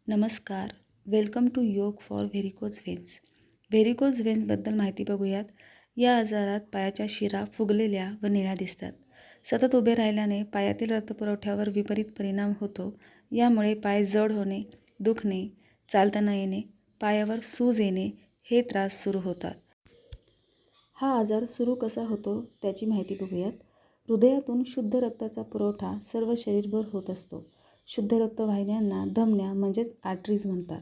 नमस्कार. Welcome to योग for varicose व्हेन्स. Varicose व्हेन्सबद्दल माहिती बघूयात. या आजारात पायाच्या शिरा फुगलेल्या व निळ्या दिसतात. सतत उभे राहिल्याने पायातील रक्तपुरवठ्यावर विपरीत परिणाम होतो. यामुळे पाय जड होणे, दुखणे, चालता न येणे, पायावर सूज येणे हे त्रास सुरू होतात. हा आजार सुरू कसा होतो त्याची माहिती बघूयात. हृदयातून शुद्ध रक्ताचा पुरवठा सर्व शरीरभर होत असतो. शुद्ध रक्तवाहिन्यांना धमन्या म्हणजेच आर्टरीज म्हणतात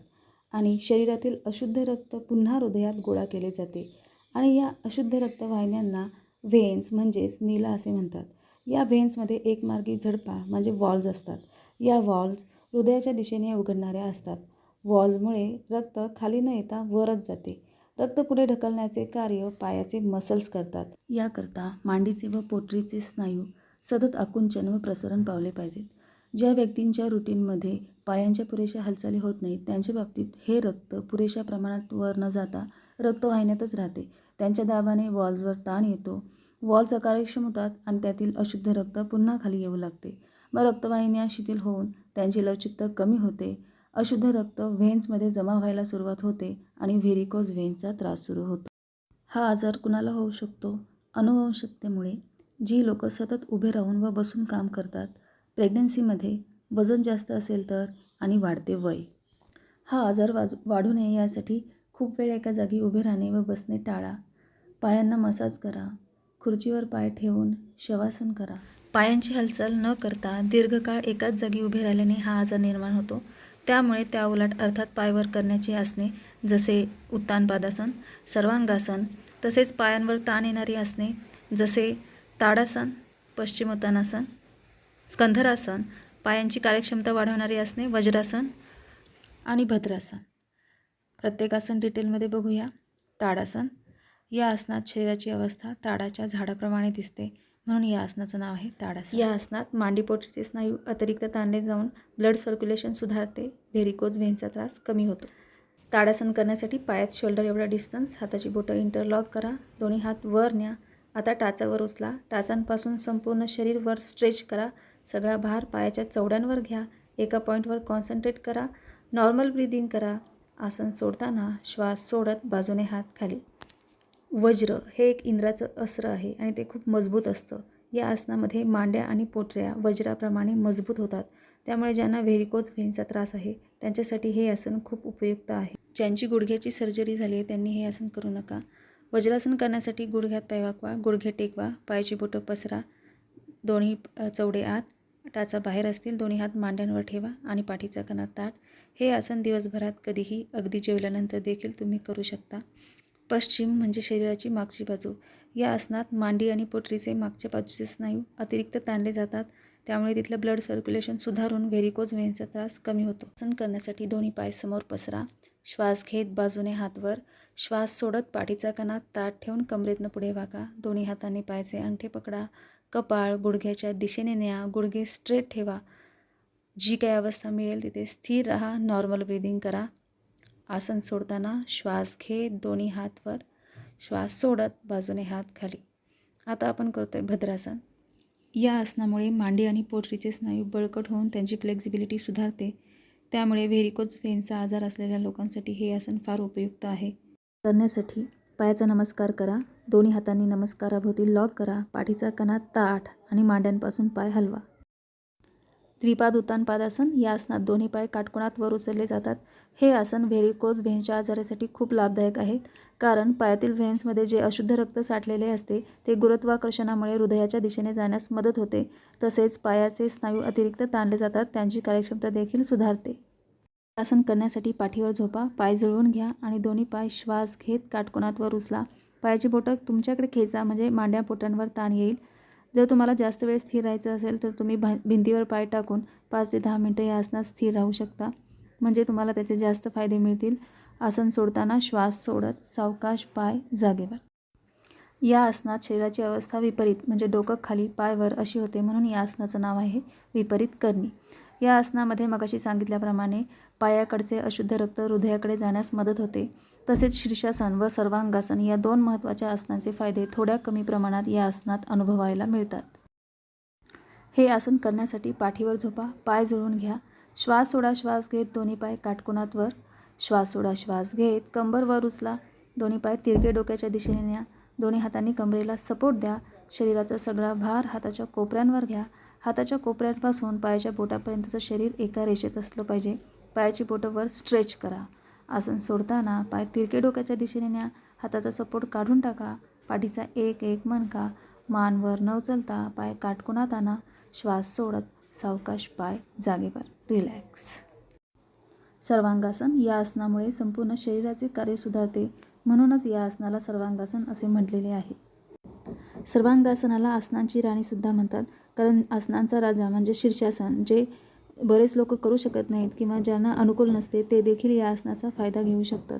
आणि शरीरातील अशुद्ध रक्त पुन्हा हृदयात गोळा केले जाते आणि या अशुद्ध रक्तवाहिन्यांना व्हेन्स म्हणजेच नीला असे म्हणतात. या व्हेन्समध्ये एकमार्गी झडपा म्हणजे वॉल्व्ज असतात. या वॉल्व्ज हृदयाच्या दिशेने उघडणाऱ्या असतात. वॉल्व्जमुळे रक्त खाली न येता वरच जाते. रक्त पुढे ढकलण्याचे कार्य पायाचे मसल्स करतात. याकरता मांडीचे व पोटरीचे स्नायू सतत आकुंचन व प्रसरण पावले पाहिजेत. ज्या व्यक्तींच्या रुटीनमध्ये पायांच्या पुरेशा हालचाली होत नाहीत त्यांच्या बाबतीत हे रक्त पुरेशा प्रमाणात वर न जाता रक्तवाहिन्यातच राहते. त्यांच्या दाबाने वॉल्व्जवर ताण येतो. वॉल्व्ज अकार्यक्षम होतात आणि त्यातील अशुद्ध रक्त पुन्हा खाली येऊ लागते. मग रक्तवाहिन्या शिथिल होऊन त्यांची लवचिकता कमी होते. अशुद्ध रक्त व्हेन्समध्ये जमा व्हायला सुरुवात होते आणि व्हेरिकोज व्हेन्सचा त्रास सुरू होतो. हा आजार कुणाला होऊ शकतो? अनुवंशिकतेमुळे. जी लोक सतत उभे राहून व बसून काम करतात, प्रेग्नन्सीमध्ये, वजन जास्त असेल तर आणि वाढते वय. हा आजार वाढू नये यासाठी खूप वेळ एका जागी उभे राहणे व बसणे टाळा. पायांना मसाज करा. खुर्चीवर पाय ठेवून शवासन करा. पायांची हालचाल न करता दीर्घकाळ एकाच जागी उभे राहिल्याने हा आजार निर्माण होतो. त्यामुळे त्याउलट अर्थात पाय वर करण्याची आसने जसे उत्तानपादासन, सर्वांगासन, तसेच पायांवर ताण येणारी आसने जसे ताडासन, पश्चिमोत्तानासन, स्कंधरासन, पायांची कार्यक्षमता वाढवणारी आसने वज्रासन आणि भद्रासन. प्रत्येक आसन डिटेलमध्ये बघूया. ताडासन. या आसनात शरीराची अवस्था ताडाच्या झाडाप्रमाणे दिसते म्हणून या आसनाचं नाव आहे ताडासन. या आसनात मांडीपोटरीचे स्नायू अतिरिक्त ताणले जाऊन ब्लड सर्क्युलेशन सुधारते. व्हेरिकोज व्हेन्सचा त्रास कमी होतो. ताडासन करण्यासाठी पायात शोल्डर एवढा डिस्टन्स, हाताची बोटं इंटरलॉक करा. दोन्ही हात वर न्या. आता टाचावर उचला. टाचांपासून संपूर्ण शरीर वर स्ट्रेच करा. सगळा भार पायाच्या चवड्यांवर घ्या. एका पॉईंटवर कॉन्सन्ट्रेट करा. नॉर्मल ब्रीदिंग करा. आसन सोडताना श्वास सोडत बाजूने हात खाली. वज्र हे एक इंद्राचं अस्त्र आहे आणि ते खूप मजबूत असतं. या आसनामध्ये मांड्या आणि पोटऱ्या वज्राप्रमाणे मजबूत होतात. त्यामुळे ज्यांना व्हेरिकोज व्हेन्सचा त्रास आहे त्यांच्यासाठी हे आसन खूप उपयुक्त आहे. ज्यांची गुडघ्याची सर्जरी झाली आहे त्यांनी हे आसन करू नका. वज्रासन करण्यासाठी गुडघ्यात पाय वाकवा, गुडघे टेकवा, पायाची बोटं पसरा, दोन्ही चवडे आत, टाचा बाहेर असतील, दोन्ही हात मांड्यांवर ठेवा आणि पाठीचा कणा ताठ. हे आसन दिवसभरात कधीही, अगदी जेवल्यानंतर देखील तुम्ही करू शकता. पश्चिम म्हणजे शरीराची मागची बाजू. या आसनात मांडी आणि पोटरीचे मागच्या बाजूचे स्नायू अतिरिक्त ताणले जातात. त्यामुळे तिथलं ब्लड सर्क्युलेशन सुधारून व्हेरिकोज व्हेन्सचा त्रास कमी होतो. आसन करण्यासाठी दोन्ही पाय समोर पसरा. श्वास घेत बाजूने हात वर. श्वास सोडत पाठीचा कणा ताठ ठेवून कमरेतनं पुढे वाका. दोन्ही हातांनी पायाचे अंगठे पकडा. कपाळ गुडघ्याच्या दिशेने न्या. गुडघे स्ट्रेट ठेवा. जी काही अवस्था मिळेल तिथे स्थिर राहा. नॉर्मल ब्रीदिंग करा. आसन सोडताना श्वास घेत दोन्ही हात वर. श्वास सोडत बाजूने हात खाली. आता आपण करतोय भद्रासन. या आसनामुळे मांडी आणि पोटरीचे स्नायू बळकट होऊन त्यांची फ्लेक्झिबिलिटी सुधारते. त्यामुळे व्हेरिकोज व्हेन्सचा आजार असलेल्या लोकांसाठी हे आसन फार उपयुक्त आहे. करण्यासाठी पायाचा नमस्कार करा. दोन्ही हातांनी नमस्काराभोवती लॉक करा. पाठीचा कणा ताठ आणि मांड्यांपासून पाय हलवा. द्विपाद उत्तानपादासन. या आसनात दोन्ही पाय काटकोनात वर उचलले जातात. हे आसन व्हेरिकोज व्हेन्सच्या आजारासाठी खूप लाभदायक आहे. कारण पायातील व्हेन्समध्ये जे अशुद्ध रक्त साठलेले असते ते गुरुत्वाकर्षणामुळे हृदयाच्या दिशेने जाण्यास मदत होते. तसेच पायाचे स्नायू अतिरिक्त ताणले जातात, त्यांची कार्यक्षमता देखील सुधारते. आसन करण्यासाठी पाठीवर झोपा. पाय जुळवून घ्या आणि दोन्ही पाय श्वास घेत काटकोनात वर उचला. पायाची बोटं तुमच्याकडे खेचा म्हणजे मांड्या पोटांवर ताण येईल. जर तुम्हाला जास्त वेळ स्थिर राहायचं असेल तर तुम्ही भिंतीवर पाय टाकून 5 ते 10 मिनटं या आसनात स्थिर राहू शकता. म्हणजे तुम्हाला त्याचे जास्त फायदे मिळतील. आसन सोडताना श्वास सोडत सावकाश पाय जागेवर. या आसनात शरीराची अवस्था विपरीत म्हणजे डोकं खाली पाय वर अशी होते म्हणून या आसनाचं नाव आहे विपरीत करणी. या आसनामध्ये मगाशी सांगितल्याप्रमाणे पायाकडचे अशुद्ध रक्त हृदयाकडे जाण्यास मदत होते. तसेच शीर्षासन व सर्वांगासन या 2 महत्त्वाच्या आसनांचे फायदे थोड्या कमी प्रमाणात या आसनात अनुभवायला मिळतात. हे आसन करण्यासाठी पाठीवर झोपा. पाय जुळवून घ्या. श्वास सोडा, श्वास घेत दोन्ही पाय काटकोनात वर. श्वास सोडा, श्वास घेत कंबर वर उचला. दोन्ही पाय तिरके डोक्याच्या दिशेने न्या. दोन्ही हातांनी कमरेला सपोर्ट द्या. शरीराचा सगळा भार हाताच्या कोपऱ्यांवर घ्या. हाताच्या कोपऱ्यांपासून पायाच्या बोटापर्यंतचं शरीर एका रेषेत असलं पाहिजे. पायाची बोटं वर स्ट्रेच करा. आसन सोडताना पाय तिरके डोक्याच्या दिशेने न्या. हाताचा सपोर्ट काढून टाका. पाठीचा एक एक मणका मान वर न उचलता पाय काटकोनात आणा. श्वास सोडत सावकाश पाय जागेवर रिलॅक्स. सर्वांगासन या आसनामुळे संपूर्ण शरीराचे कार्य सुधारते. म्हणूनच या आसनाला सर्वांगासन असे म्हटलेले आहे. सर्वांगासनाला आसनांची राणीसुद्धा म्हणतात, कारण आसनांचा राजा म्हणजे शीर्षासन, जे बरेच लोक करू शकत नाहीत किंवा ज्यांना अनुकूल नसते ते देखील या आसनाचा फायदा घेऊ शकतात.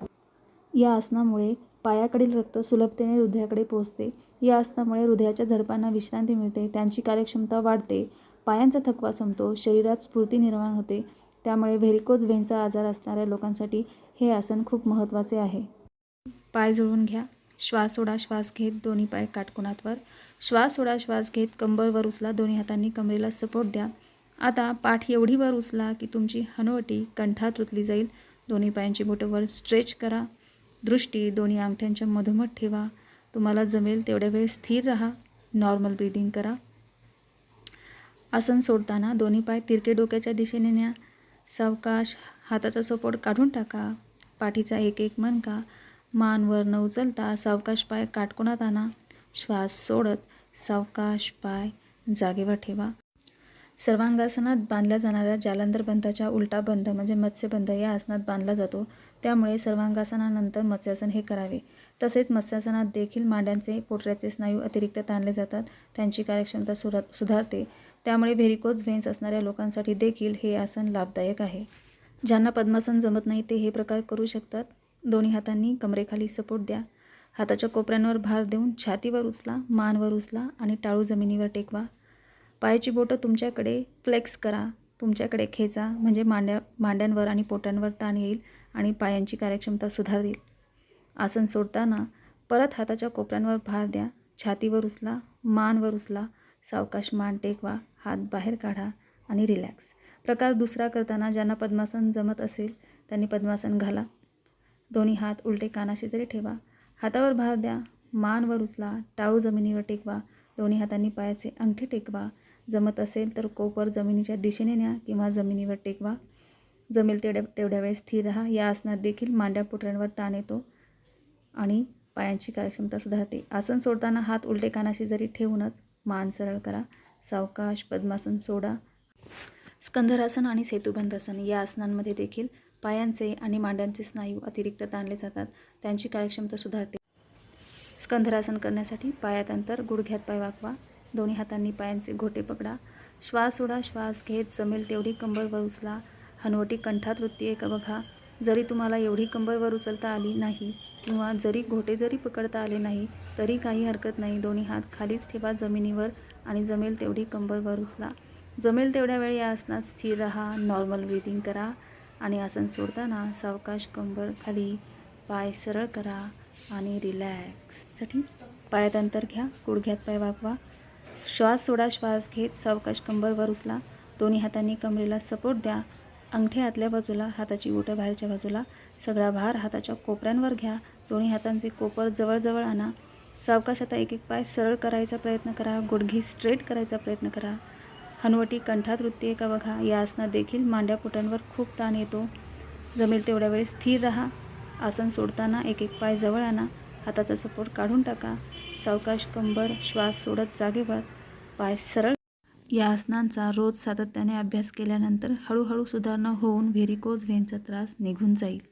या आसनामुळे पायाकडील रक्त सुलभतेने हृदयाकडे पोहोचते. या आसनामुळे हृदयाच्या झडपांना विश्रांती मिळते, त्यांची कार्यक्षमता वाढते, पायांचा थकवा संपतो, शरीरात स्फूर्ती निर्माण होते. त्यामुळे व्हेरिकोज व्हेनचा आजार असणाऱ्या लोकांसाठी हे आसन खूप महत्त्वाचे आहे. पाय जुळवून घ्या. श्वास सोडा, श्वास घेत दोन्ही पाय काटकोनात वर. श्वास सोडा, श्वास घेत कंबर वर उचला. दोन्ही हातांनी कमरेला सपोर्ट द्या. आता पाठ एवढी वर उचला की तुमची हनुवटी कंठात रुतली जाईल. दोन्ही पायांची बोटं वर स्ट्रेच करा. दृष्टी दोन्ही अंगठ्यांच्या मधोमध ठेवा. तुम्हाला जमेल तेवढ्या वेळ स्थिर राहा. नॉर्मल ब्रीदिंग करा. आसन सोडताना दोन्ही पाय तिरके डोक्याच्या दिशेने न्या. सावकाश हाताचा सपोर्ट काढून टाका. पाठीचा एक एक मणका मान वर न उचलता सावकाश पाय काटकोनात आणा. श्वास सोडत सावकाश पाय जागेवर ठेवा. सर्वांगासनात बांधल्या जाणाऱ्या जालंधर बंधाच्या उलटा बंध म्हणजे मत्स्यबंध या आसनात बांधला जातो. त्यामुळे सर्वांगासनानंतर मत्स्यासन हे करावे. तसेच मत्स्यासनात देखील मांड्यांचे पोटऱ्याचे स्नायू अतिरिक्त ताणले जातात, त्यांची कार्यक्षमता सुधारते. त्यामुळे व्हेरिकोज व्हेन्स असणाऱ्या लोकांसाठी देखील हे आसन लाभदायक आहे. ज्यांना पद्मासन जमत नाही ते हे प्रकार करू शकतात. दोन्ही हातांनी कमरेखाली सपोर्ट द्या. हाताच्या कोपऱ्यांवर भार देऊन छातीवर उचला, मान वर उचला आणि टाळू जमिनीवर टेकवा. पायाची बोटं तुमच्याकडे फ्लेक्स करा, तुमच्याकडे खेचा, म्हणजे मांड्यांवर आणि पोटांवर ताण येईल आणि पायांची कार्यक्षमता सुधारेल. आसन सोडताना परत हाताच्या कोपऱ्यांवर भार द्या. छातीवर उचला, मान वर उचला, सावकाश मान टेकवा, हात बाहेर काढा आणि रिलॅक्स. प्रकार दुसरा करताना ज्यांना पद्मासन जमत असेल त्यांनी पद्मासन घाला. दोन्ही हात उलटे कानाशेजारी ठेवा. हातावर भार द्या. मान वर उचला, टाळू जमिनीवर टेकवा. दोन्ही हातांनी पायाचे अंगठे टेकवा. जमत असेल तर कोपर जमिनीच्या दिशेने न्या किंवा जमिनीवर टेकवा. जमेल तेवढ्या वेळ स्थिर राहा. या आसनात देखील मांड्या पोटऱ्यांवर ताण येतो आणि पायांची कार्यक्षमता सुधारते. आसन सोडताना हात उलटे कानाशेजारी ठेवूनच मान सरळ करा. सावकाश पद्मासन सोडा. स्कंधरासन आणि सेतुबंधासन या आसनांमध्ये देखील पायांचे आणि मांड्यांचे स्नायू अतिरिक्त ताणले जातात, त्यांची कार्यक्षमता सुधारते. स्कंधरासन करण्यासाठी पायात अंतर, गुडघ्यात पाय वाकवा. दोन्ही हातांनी पायांचे घोटे पकडा. श्वास सोडा, श्वास घेत जमेल तेवढी कंबर वर उचला. हनुवटी कंठात वृत्ती का बघा. जरी तुम्हाला एवढी कंबर वर उचलता आली नाही किंवा जरी घोटे जरी पकडता आले नाही तरी काही हरकत नाही. दोन्ही हात खालीच ठेवा जमिनीवर आणि जमेल तेवढी कंबर वर उचला. जमेल तेवढ्या वेळ या आसनात स्थिर राहा. नॉर्मल ब्रीदिंग करा आणि आसन सोडताना सावकाश कंबर खाली, पाय सरळ करा आणि रिलॅक्स. साठी पायात अंतर घ्या. गुडघ्यात पाय वाकवा. श्वास सोडा, श्वास घेत सावकाश कंबर वर उचला. दोन्ही हातांनी कमरेला सपोर्ट द्या. अंगठे आतल्या बाजूला, हाताची बोटं बाहेरच्या बाजूला. सगळा भार हाताच्या कोपऱ्यांवर घ्या. दोन्ही हातांचे कोपर जवळजवळ आणा. सावकाश आता एक एक पाय सरळ करायचा प्रयत्न करा. गुडघे स्ट्रेट करायचा प्रयत्न करा. हनुवटी कंठात वृत्ती आहे का बघा. या आसनात देखील मांड्या पोटांवर खूप ताण येतो. जमेल तेवढ्या वेळ स्थिर राहा. आसन सोडताना एक एक पाय जवळ आणा. हाताचा सपोर्ट काढून टाका. सावकाश कंबर, श्वास सोडत जागेवर, पाय सरळ. या आसनांचा रोज सातत्याने अभ्यास केल्यानंतर हळूहळू सुधारणा होऊन व्हेरिकोज व्हेनचा त्रास निघून जाईल.